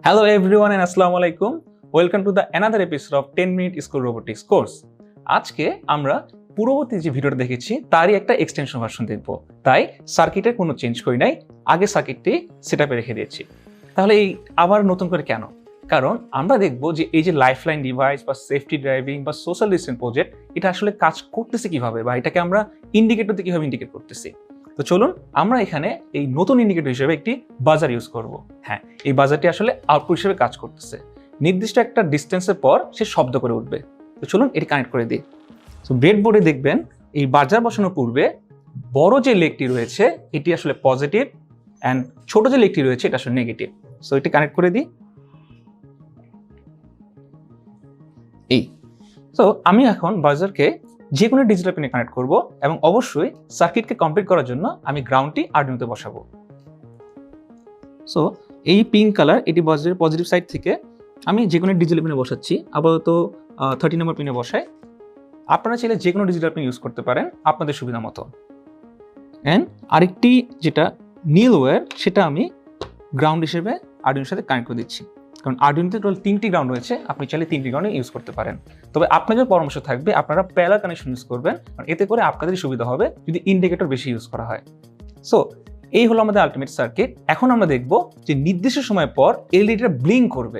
Hello everyone and Assalamu alaikum. Welcome to the another episode of 10-minute school robotics course. আজকে আমরা পূর্ববর্তী যে ভিডিওটা দেখেছি তারই একটা এক্সটেনশন ভার্সন দেখব। তাই সার্কিটের কোনো চেঞ্জ করি নাই, আগে সার্কিটটি সেটআপে রেখে দিয়েছি। তাহলে এই আবার নতুন করে কেন? কারণ আমরা দেখব যে এই যে লাইফলাইন ডিভাইস বা সেফটি ড্রাইভিং বা সোশ্যাল ডিস্টেন্স প্রজেক্ট এটা আসলে কাজ করতেছে কিভাবে বা এটাকে আমরা ইন্ডিকেটর দিয়ে কিভাবে ইন্ডিকেট করতেছি। তো চলুন আমরা এখানে এই নতুন ইন্ডিকেটর হিসেবে একটি বাজার ইউজ করব। হ্যাঁ, এই বাজারটি আসলে আউটপুট হিসেবে কাজ করতেছে। নির্দিষ্ট একটা ডিস্টেন্সের পর সে শব্দ করে উঠবে। তো চলুন এটি কানেক্ট করে দিই। তো ব্রেডবোর্ডে দেখবেন এই বাজার বসানোর পূর্বে বড় যে লেগটি রয়েছে এটি আসলে পজিটিভ অ্যান্ড ছোট যে লেগটি রয়েছে এটা আসলে নেগেটিভ। সো এটি কানেক্ট করে দিই। তো আমি এখন বাজারকে যে কোনো ডিজিটাল পিনে কানেক্ট করব এবং অবশ্যই সার্কিটকে কমপ্লিট করার জন্য আমি গ্রাউন্ডটি আরডুইনোতে বসাবো। সো এই পিঙ্ক কালার এটি বাজারের পজিটিভ সাইড থেকে আমি যে কোনো ডিজিটাল পিনে বসাচ্ছি। আপাতত 30 নম্বর পিনে বসাই। আপনারা চাইলে যে কোনো ডিজিটাল পিন ইউজ করতে পারেন আপনাদের সুবিধা মতো। অ্যান্ড আরেকটি যেটা নীল ওয়্যার সেটা আমি গ্রাউন্ড হিসেবে আরডুইনোর সাথে কানেক্ট করে দিচ্ছি। কারণ আরডুইনোতে টোটাল 3টি গ্রাউন্ড রয়েছে, আপনি চাইলে 3টি গ্রাউন্ডে ইউজ করতে পারেন। তবে আপনাদের পরামর্শ থাকবে আপনারা প্যারালাল কানেকশন ইউজ করবেন, কারণ এতে করে আপনাদের সুবিধা হবে যদি ইন্ডিকেটর বেশি ইউজ করা হয়। সো এই হলো আমাদের আলটিমেট সার্কিট। এখন আমরা দেখব যে নির্দিষ্ট সময় পর এলইডিটা ব্লিঙ্ক করবে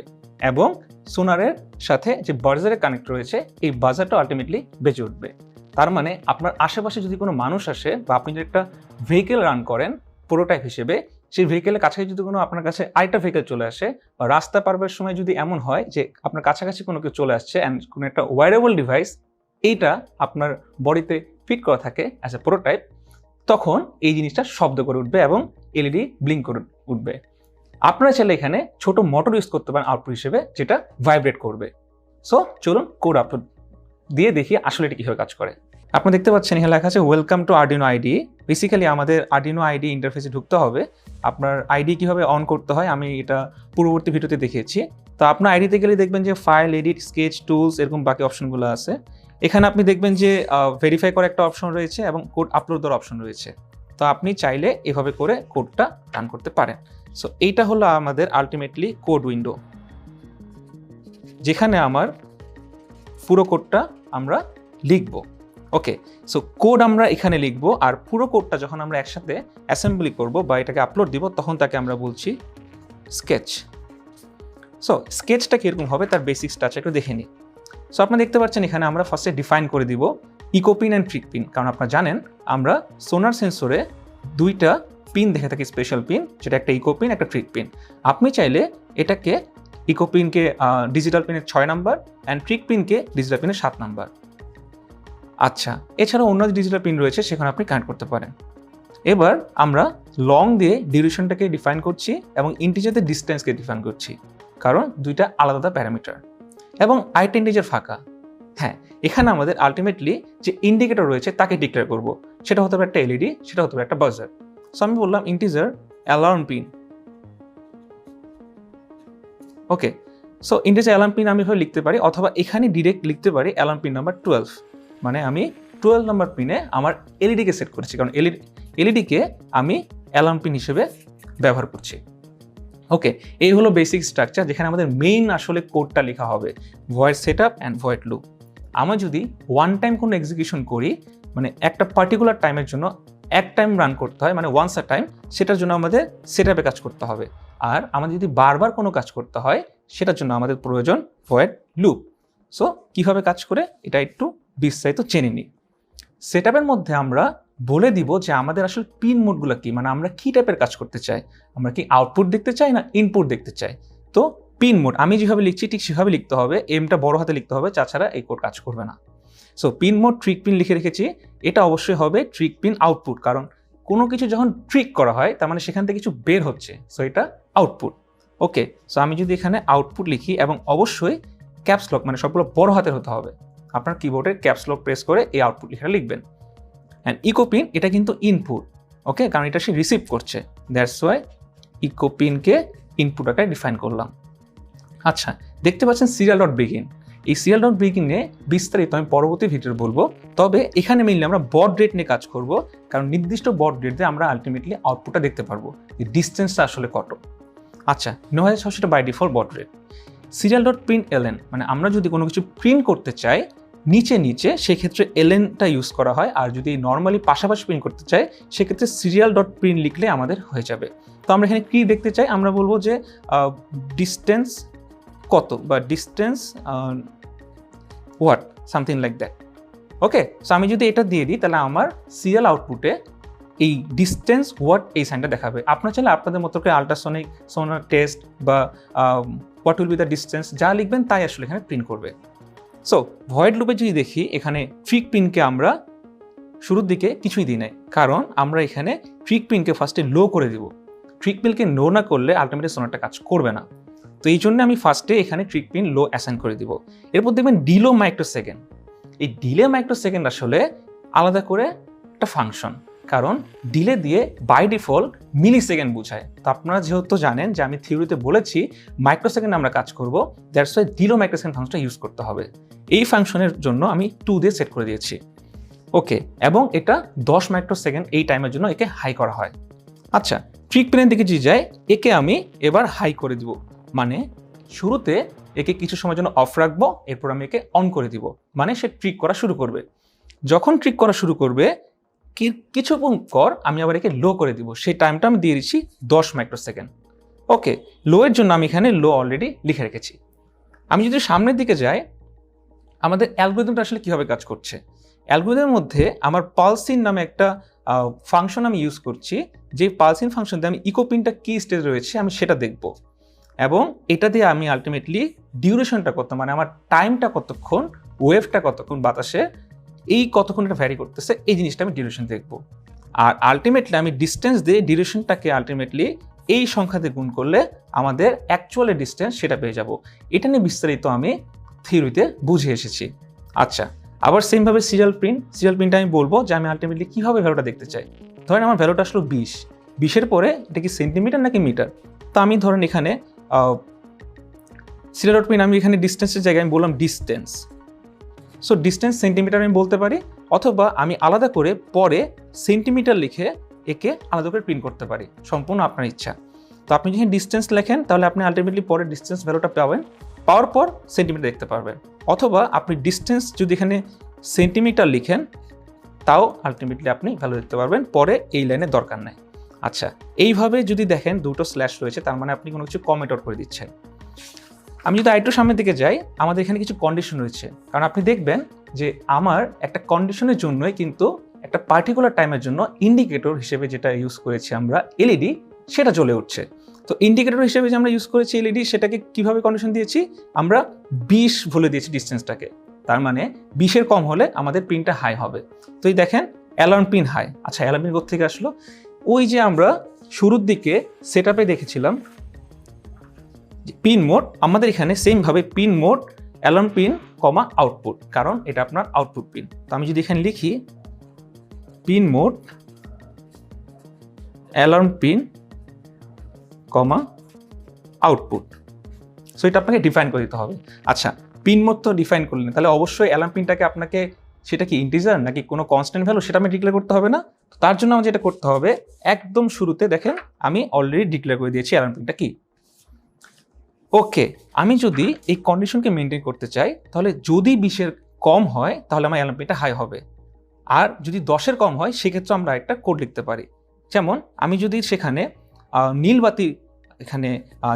এবং সোনারের সাথে যে বাজারে কানেক্ট রয়েছে এই বাজারটা আলটিমেটলি বেজে উঠবে। তার মানে আপনার আশেপাশে যদি কোনো মানুষ আসে বা আপনি যদি একটা ভেহিকেল রান করেন প্রোটোটাইপ হিসেবে, সেই ভেহিকেলের কাছাকাছি যদি কোনো আপনার কাছে আরেকটা ভেহিকেল চলে আসে বা রাস্তা পারবার সময় যদি এমন হয় যে আপনার কাছাকাছি কোনো কেউ চলে আসছে অ্যান্ড কোনো একটা ওয়্যারেবল ডিভাইস এইটা আপনার বডিতে ফিট করা থাকে অ্যাজ এ প্রোটোটাইপ, তখন এই জিনিসটা শব্দ করে উঠবে এবং এলইডি ব্লিঙ্ক করে উঠবে। আপনারা চাইলে এখানে ছোট মোটর ইউজ করতে পারেন আউটপুট হিসেবে, যেটা ভাইব্রেট করবে। সো চলুন কোড আপলোড দিয়ে দেখি আসলে এটি কীভাবে কাজ করে। আপনারা দেখতে পাচ্ছেন এখানে লেখা আছে welcome to Arduino ID. Basically আমাদের আরডুইনো আইডি ইন্টারফেসে ঢুকতে হবে। আপনার আইডি কিভাবে অন করতে হয় আমি এটা পূর্ববর্তী ভিডিওতে দেখিয়েছি। তো আপনার আইডিতে গেলে দেখবেন যে ফাইল, এডিট, স্কেচ, টুলস এরকম বাকি অপশনগুলো আছে। এখানে আপনি দেখবেন যে ভেরিফাই করার একটা অপশন রয়েছে এবং কোড আপলোড দেওয়ার অপশন রয়েছে। তো আপনি চাইলে এভাবে করে কোডটা রান করতে পারেন। সো এইটা হলো আমাদের আলটিমেটলি কোড উইন্ডো, যেখানে আমার পুরো কোডটা আমরা লিখব। ওকে, সো কোড আমরা এখানে লিখবো আর পুরো কোডটা যখন আমরা একসাথে অ্যাসেম্বলি করব বা এটাকে আপলোড দিব তখন তাকে আমরা বলছি স্কেচ। সো স্কেচটা কীরকম হবে তার বেসিক স্ট্রাকচার একটু দেখে নিই। সো আপনারা দেখতে পাচ্ছেন এখানে আমরা ফার্স্টে ডিফাইন করে দিব echo pin and trig pin. কারণ আপনারা জানেন আমরা সোনার সেন্সরে 2টা পিন দেখে থাকি, স্পেশাল পিন, যেটা একটা ইকো পিন একটা ট্রিক পিন। আপনি চাইলে এটাকে ইকো পিনকে ডিজিটাল পিনের 6 নাম্বার অ্যান্ড ট্রিক পিনকে ডিজিটাল পিনের 7 নাম্বার। আচ্ছা, এছাড়াও অন্য ডিজিটাল পিন রয়েছে সেখানে আপনি কানেক্ট করতে পারেন। এবার আমরা লং দিয়ে ডিউরেশনটাকে ডিফাইন করছি এবং ইন্টিজারতে ডিস্টেন্সকে ডিফাইন করছি, কারণ 2টা আলাদা প্যারামিটার। এবং আইটা ইন্টিজার ফাঁকা। হ্যাঁ, এখানে আমাদের আলটিমেটলি যে ইন্ডিকেটর রয়েছে তাকে ডিক্লেয়ার করব। সেটা হতে পারে একটা এলইডি, সেটা হতে পারে একটা বাজার। সো আমি বললাম ইন্টিজার অ্যালার্ম পিন। ওকে, সো ইন্টিজার অ্যালার্ম পিন আমি এভাবে লিখতে পারি, অথবা এখানে ডিরেক্ট লিখতে পারি অ্যালার্ম পিন নাম্বার 12। মানে আমি 12 নম্বর পিনে আমার এলইডিকে সেট করেছি, কারণ এলইডিকে আমি অ্যালার্ম পিন হিসেবে ব্যবহার করছি। ওকে, এই হলো বেসিক স্ট্রাকচার, যেখানে আমাদের মেইন আসলে কোডটা লেখা হবে, void set up and void loop. আমরা যদি ওয়ান টাইম কোনো এক্সিকিউশন করি, মানে একটা পার্টিকুলার টাইমের জন্য এক টাইম রান করতে হয়, মানে ওয়ান্স আ টাইম, সেটার জন্য আমাদের সেট আপে কাজ করতে হবে। আর আমাদের যদি বারবার কোনো কাজ করতে হয় সেটার জন্য আমাদের প্রয়োজন ভয়েড লুপ। সো কীভাবে কাজ করে এটা একটু বিস্তারিত জেনে নিই। সেট আপের মধ্যে আমরা বলে দিব যে আমাদের আসলে পিন মোডগুলো কি, মানে আমরা কী টাইপের কাজ করতে চাই, আমরা কি আউটপুট দেখতে চাই না ইনপুট দেখতে চাই। তো পিন মোড আমি যেভাবে লিখছি ঠিক সেভাবে লিখতে হবে, এমটা বড় হাতে লিখতে হবে, তাছাড়া এই কোড কাজ করবে না। So pin mode trick pin লিখে রেখেছি, এটা অবশ্যই হবে ট্রিক পিন আউটপুট, কারণ কোনো কিছু যখন ট্রিক করা হয় তার মানে সেখান থেকে কিছু বের হচ্ছে, সো এটা আউটপুট। ওকে, সো আমি যদি এখানে আউটপুট লিখি এবং অবশ্যই ক্যাপস লক মানে সবগুলো বড় হাতের হতে হবে, আপনার কিবোর্ডের ক্যাপস লক প্রেস করে এই আউটপুট লেখাটা লিখবেন। অ্যান্ড ইকো পিন এটা কিন্তু ইনপুট, ওকে, কারণ এটা সে রিসিভ করছে, দ্যাটস ওয়াই ইকো পিনকে ইনপুট আকারে ডিফাইন করলাম। আচ্ছা, দেখতে পাচ্ছেন সিরিয়াল ডট বিগিন। এই সিরিয়াল ডট বিগিনে বিস্তারিত আমি পরবর্তী ভিডিওতে বলবো, তবে এখানে মেইনলি আমরা বড রেট নিয়ে কাজ করব, কারণ নির্দিষ্ট বড রেট দিয়ে আমরা আলটিমেটলি আউটপুটটা দেখতে পারবো যে ডিস্টেন্সটা আসলে কত। আচ্ছা 9600 by default baud rate. Serial dot print ln মানে আমরা যদি কোনো কিছু প্রিন্ট করতে চাই নিচে সেক্ষেত্রে এলএনটা ইউজ করা হয়, আর যদি নর্মালি পাশাপাশি প্রিন্ট করতে চাই সেক্ষেত্রে সিরিয়াল ডট প্রিন্ট লিখলে আমাদের হয়ে যাবে। তো আমরা এখানে কি দেখতে চাই, আমরা বলবো যে ডিস্টেন্স কত বা distance what something like that. Okay, so আমি যদি এটা দিয়ে দিই তাহলে আমার সিরিয়াল আউটপুটে এই ডিস্টেন্স হোয়াট এই সাইনটা দেখাবে। আপনার চাইলে আপনাদের মতো করে আল্ট্রাসনিক সোনার টেস্ট বা what will be the distance যা লিখবেন তাই আসলে এখানে প্রিন্ট করবে। সো ভয়েড লুপে যদি দেখি এখানে ট্রিক পিনকে আমরা শুরুর দিকে কিছুই দিই নাই, কারণ আমরা এখানে ট্রিক পিনকে ফার্স্টে লো করে দিব। ট্রিক পিনকে লো না করলে আলটিমেটলি সোনারটা কাজ করবে না। তো এই জন্য আমি ফার্স্টে এখানে ট্রিক পিন লো অ্যাসাইন করে দিব। এরপর দেখবেন ডিলো মাইক্রোসেকেন্ড। এই ডিলে মাইক্রোসেকেন্ড আসলে আলাদা করে একটা ফাংশন, কারণ ডিলে দিয়ে বাই ডিফল্ট মিলি সেকেন্ড বোঝায়। তো আপনারা যেহেতু জানেন যে আমি থিওরিতে বলেছি মাইক্রোসেকেন্ড আমরা কাজ করব, দ্যাটস ওয়াই ডিলো মাইক্রোসেকেন্ড ফাংশনটা ইউজ করতে হবে। এই ফাংশনের জন্য আমি 2 দিয়ে সেট করে দিয়েছি। ওকে, এবং এটা 10 মাইক্রোসেকেন্ড এই টাইমের জন্য একে হাই করা হয়। আচ্ছা, ট্রিক পিনের দিকে যে যায় একে আমি এবার হাই করে দিব, মানে শুরুতে একে কিছু সময়ের জন্য অফ রাখবো, এরপর আমি একে অন করে দিব, মানে সে ট্রিক করা শুরু করবে। যখন ট্রিক করা শুরু করবে কিছুক্ষণ পর আমি আবার একে লো করে দিব, সেই টাইমটা আমি দিয়ে দিচ্ছি 10 মাইক্রোসেকেন্ড। ওকে, লো এর জন্য আমি এখানে লো অলরেডি লিখে রেখেছি। আমি যদি সামনের দিকে যাই আমাদের অ্যালগরিদমটা আসলে কীভাবে কাজ করছে, অ্যালগরিদমের মধ্যে আমার পালসিন নামে একটা ফাংশন আমি ইউজ করছি, যে পালসিন ফাংশন দিয়ে আমি ইকো পিনটা কী স্টেজে রয়েছে আমি সেটা দেখব, এবং এটা দিয়ে আমি আলটিমেটলি ডিউরেশনটা কত, মানে আমার টাইমটা কতক্ষণ, ওয়েভটা কতক্ষণ বাতাসে, এই কতক্ষণ এটা ভ্যারি করতেছে এই জিনিসটা আমি ডিউরেশন দেখব। আর আলটিমেটলি আমি ডিস্টেন্স দিয়ে ডিউরেশনটাকে আলটিমেটলি এই সংখ্যা দিয়ে গুণ করলে আমাদের অ্যাকচুয়ালি ডিস্টেন্স সেটা পেয়ে যাব। এটা নিয়ে বিস্তারিত আমি থিওরিতে বুঝে এসেছি। আচ্ছা, আবার সেমভাবে সিরিয়াল প্রিন্টটা আমি বলবো যে আমি আলটিমেটলি কীভাবে ভ্যালুটা দেখতে চাই। ধরেন আমার ভ্যালুটা আসলো 20-এর পরে এটা কি সেন্টিমিটার নাকি মিটার। তো আমি ধরেন এখানে সিরিয়াল ডট প্রিন্ট আমি এখানে ডিস্টেন্সের জায়গায় আমি বললাম ডিস্টেন্স। সো ডিস্টেন্স সেন্টিমিটার আমি বলতে পারি, অথবা আমি আলাদা করে পরে সেন্টিমিটার লিখে একে আলাদা করে প্রিন্ট করতে পারি, সম্পূর্ণ আপনার ইচ্ছা। তো আপনি যখন ডিস্টেন্স লেখেন তাহলে আপনি আলটিমেটলি পরে ডিস্টেন্স ভ্যালুটা পাবেন, পাওয়ার পর সেন্টিমিটার দেখতে পারবেন, অথবা আপনি ডিস্টেন্স যদি এখানে সেন্টিমিটার লিখেন তাও আলটিমেটলি আপনি ভ্যালু দেখতে পারবেন, পরে এই লাইনের দরকার নেই। আচ্ছা, এইভাবে যদি দেখেন দুটো স্ল্যাশ রয়েছে তার মানে আপনি কোনো কিছু কমেন্ট আউট করে দিচ্ছেন। আমি যদি আরেকটু সামনের দিকে যাই আমাদের এখানে কিছু কন্ডিশন রয়েছে, কারণ আপনি দেখবেন যে আমার একটা কন্ডিশনের জন্যই কিন্তু একটা পার্টিকুলার টাইমের জন্য ইন্ডিকেটর হিসেবে যেটা ইউজ করেছি আমরা এলইডি সেটা জ্বলে উঠছে। তো ইন্ডিকেটর হিসেবে যে আমরা ইউজ করেছি এলইডি সেটাকে কিভাবে কন্ডিশন দিয়েছি, আমরা 20 বলে দিয়েছি ডিস্টেন্সটাকে, তার মানে 20-এর কম হলে আমাদের পিনটা হাই হবে। তো এই দেখেন অ্যালার্ম পিন হাই। আচ্ছা, অ্যালার্ম পিন কোথা থেকে আসলো, ওই যে আমরা শুরুর দিকে সেট আপে দেখেছিলাম পিন মোড, আমাদের এখানে সেমভাবে পিন মোড অ্যালার্ম পিন কমা আউটপুট, কারণ এটা আপনার আউটপুট পিন। তো আমি যদি এখানে লিখি পিন মোড অ্যালার্ম পিন কমা আউটপুট, সো এটা আপনাকে ডিফাইন করে দিতে হবে। আচ্ছা, পিন মোড তো ডিফাইন করলেন, তাহলে অবশ্যই অ্যালার্ম পিনটাকে আপনাকে সেটা কি ইন্টিজার নাকি কোনো কনস্ট্যান্ট ভ্যালু সেটা আমি ডিক্লেয়ার করতে হবে না। তো তার জন্য আমার যেটা করতে হবে, একদম শুরুতে দেখেন আমি অলরেডি ডিক্লেয়ার করে দিয়েছি অ্যালার্ম পিনটা কি। ওকে, আমি যদি এই কন্ডিশনকে মেনটেন করতে চাই তাহলে যদি 20-এর কম হয় তাহলে আমার অ্যালার্ম পিনটা হাই হবে, আর যদি 10-এর কম হয় সেক্ষেত্রে আমরা একটা কোড লিখতে পারি। যেমন আমি যদি সেখানে নীল বাতি এখানে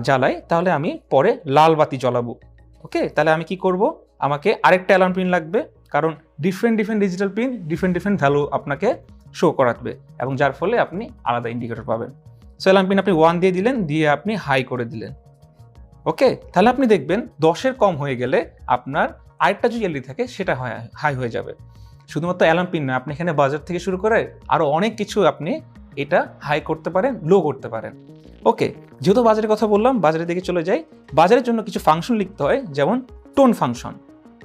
জ্বালাই তাহলে আমি পরে লাল বাতি জ্বালাবো। ওকে, তাহলে আমি কি করব, আমাকে আরেকটা অ্যালার্ম পিন লাগবে, কারণ different digital pin different value আপনাকে শো করাবে, এবং যার ফলে আপনি আলাদা ইন্ডিকেটর পাবেন। সো অ্যালার্ম পিন আপনি 1 দিয়ে দিলেন, দিয়ে আপনি হাই করে দিলেন। ওকে, তাহলে আপনি দেখবেন 10-এর কম হয়ে গেলে আপনার আরেকটা যদি এলইডি থাকে সেটা হাই হয়ে যাবে। শুধুমাত্র অ্যালার্ম পিন না, আপনি এখানে বাজার থেকে শুরু করে আরও অনেক কিছু আপনি এটা হাই করতে পারেন, লো করতে পারেন। ওকে, যেহেতু বাজারের কথা বললাম বাজারের দিকে চলে যাই। বাজারের জন্য কিছু ফাংশন লিখতে হয়, যেমন টোন ফাংশন।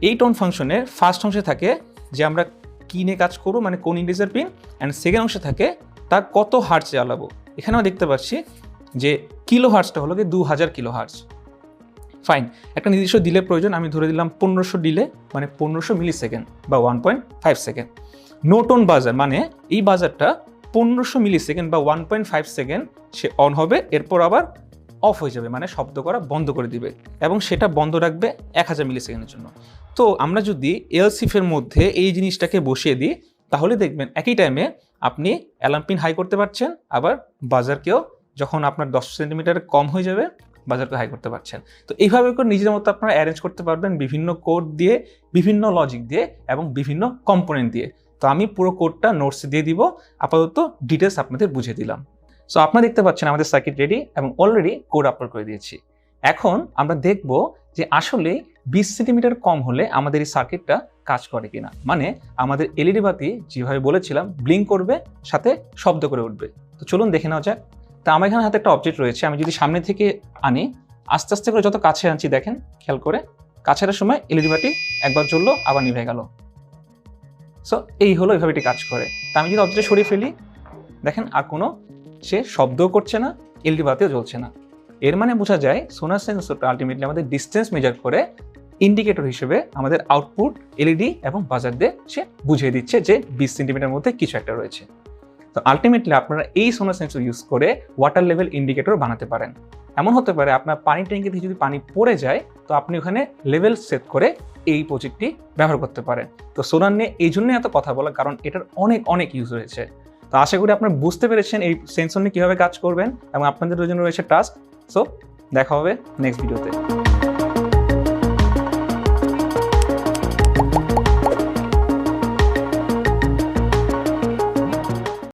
এই টোন ফাংশনের ফার্স্ট অংশে থাকে যে আমরা কি নিয়ে কাজ করবো, মানে কোন ইন্ডিজার পিন, অ্যান্ড সেকেন্ড অংশে থাকে তার কত হার্টজ জ্বালাবো। এখানে আমরা দেখতে পাচ্ছি যে কিলো হার্টজটা হলো কি 2000 কিলো হার্টজ। ফাইন, একটা নির্দিষ্ট ডিলের প্রয়োজন, আমি ধরে দিলাম 1500 ডিলে, মানে 1500 মিলি সেকেন্ড বা 1.5 সেকেন্ড। নো টোন বাজার মানে এই বাজারটা 1500 মিলি সেকেন্ড বা 1.5 সেকেন্ড সে অন হবে, এরপর আবার অফ হয়ে যাবে, মানে শব্দ করা বন্ধ করে দিবে এবং সেটা বন্ধ রাখবে 1000 মিলি সেকেন্ডের জন্য। তো আমরা যদি এলসিফের মধ্যে এই জিনিসটাকে বসিয়ে দিই তাহলে দেখবেন একই টাইমে আপনি অ্যালার্ম পিন হাই করতে পারছেন, আবার বাজারকেও যখন আপনার 10 সেন্টিমিটার কম হয়ে যাবে বাজারকে হাই করতে পারছেন। তো এইভাবে করে নিজের মতো আপনারা অ্যারেঞ্জ করতে পারবেন বিভিন্ন কোড দিয়ে, বিভিন্ন লজিক দিয়ে এবং বিভিন্ন কম্পোনেন্ট দিয়ে। তো আমি পুরো কোডটা নোটসে দিয়ে দিব, আপাতত ডিটেলস আপনাদের বুঝিয়ে দিলাম। সো আপনারা দেখতে পাচ্ছেন আমাদের সার্কিট রেডি এবং অলরেডি কোড আপলোড করে দিয়েছি। এখন আমরা দেখব যে আসলে 20 সেন্টিমিটার কম হলে আমাদের এই সার্কিটটা কাজ করে কিনা, মানে আমাদের এলইডি বাতি যেভাবে বলেছিলাম ব্লিঙ্ক করবে, সাথে শব্দ করে উঠবে। তো চলুন দেখে নেওয়া যাক। তা আমার এখানে হাতে একটা অবজেক্ট রয়েছে, আমি যদি সামনে থেকে আনি, আস্তে আস্তে করে যত কাছে আনছি দেখেন, খেয়াল করে কাছে আসার সময় এলইডি বাতি একবার জ্বললো আবার নিভে গেল। সো এই হলো, এইভাবে এটি কাজ করে। তা আমি যদি অবজেক্টটা সরিয়ে ফেলি, দেখেন আর কোনো সে শব্দও করছে না, এলইডি বাতিও জ্বলছে না। এর মানে বোঝা যায় সোনার সেন্সরটা আলটিমেটলি আমাদের ডিস্টেন্স মেজার করে ইন্ডিকেটর হিসেবে আমাদের আউটপুট এলইডি এবং বাজার দিয়ে সে বুঝিয়ে দিচ্ছে যে 20 সেন্টিমিটার মধ্যে কিছু একটা রয়েছে। তো আলটিমেটলি আপনারা এই সোনার সেন্সর ইউজ করে ওয়াটার লেভেল ইন্ডিকেটর বানাতে পারেন। এমন হতে পারে আপনার পানি ট্যাঙ্কি থেকে যদি পানি পড়ে যায় তো আপনি ওখানে লেভেল সেট করে এই প্রজেক্টটি ব্যবহার করতে পারেন। তো সোনার নিয়ে এই জন্যই এত কথা বলা, কারণ এটার অনেক অনেক ইউজ রয়েছে। তো আশা করি আপনারা বুঝতে পেরেছেন এই সেন্সর নিয়ে কীভাবে কাজ করবেন এবং আপনাদের জন্য রয়েছে টাস্ক। সো দেখা হবে নেক্সট ভিডিওতে।